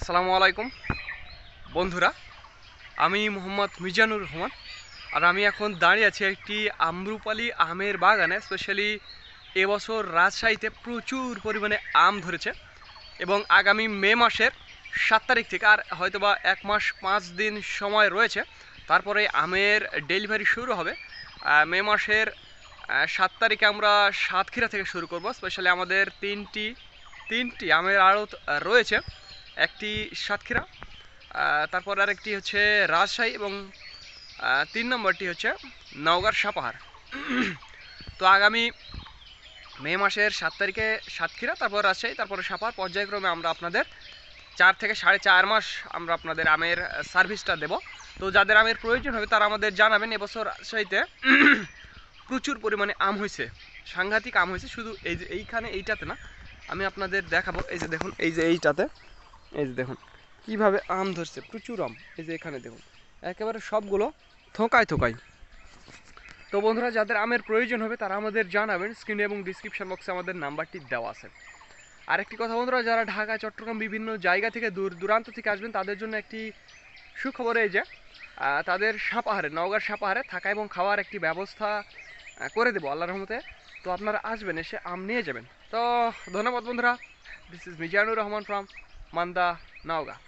আসসালামু আলাইকুম বন্ধুরা, আমি মোহাম্মদ মিজানুর রহমান। আর আমি এখন দাঁড়িয়ে আছি একটি আম্রপালি আমের বাগানে। স্পেশালি এবছর রাজশাহীতে প্রচুর পরিমাণে আম ধরেছে এবং আগামী মে মাসের 7 তারিখ থেকে আর হয়তোবা 1 মাস 5 দিন সময় রয়েছে, তারপরে আমের ডেলিভারি শুরু হবে। মে মাসের 7 তারিখে আমরা সাতক্ষীরা থেকে শুরু করব। স্পেশালি আমাদের তিনটি আমের আড়ত রয়েছে। একটি সাতক্ষীরা, তারপর আরেকটি হচ্ছে রাজশাহী এবং 3 নম্বরটি হচ্ছে নওগাঁর সাপাহার। তো আগামী মে মাসের 7 তারিখে সাতক্ষীরা, তারপর রাজশাহী, তারপরে সাপাহার পর্যায়ক্রমে আমরা আপনাদের 4 থেকে 4.5 মাস আমরা আপনাদের আমের সার্ভিসটা দেব। তো যাদের আমের প্রয়োজন হবে তারা আমাদের জানাবেন। এবছর রাজশাহীতে প্রচুর পরিমাণে আম হয়েছে, সাংঘাতিক আম হয়েছে। শুধু এই যে এইটাতে না, আমি আপনাদের দেখাবো। এই যে দেখুন, এই যে এইটাতে, এই যে দেখুন কীভাবে আম ধরছে, প্রচুর আম। এই যে এখানে দেখুন, একেবারে সবগুলো থোকায় থোকায়। তো বন্ধুরা, যাদের আমের প্রয়োজন হবে তারা আমাদের জানাবেন। স্ক্রিনে এবং ডিসক্রিপশন বক্সে আমাদের নাম্বারটি দেওয়া আছে। আরেকটি কথা বন্ধুরা, যারা ঢাকা, চট্টগ্রাম বিভিন্ন জায়গা থেকে দূর দূরান্ত থেকে আসবেন তাদের জন্য একটি সুখবর এই যে তাদের সাপাহারে, নওগাঁর সাপাহারে থাকা এবং খাওয়ার একটি ব্যবস্থা করে দেবো আল্লাহর রহমতে। তো আপনারা আসবেন, এসে আম নিয়ে যাবেন। তো ধন্যবাদ বন্ধুরা। This is Mizanur Rahman from Manda, Naogaon.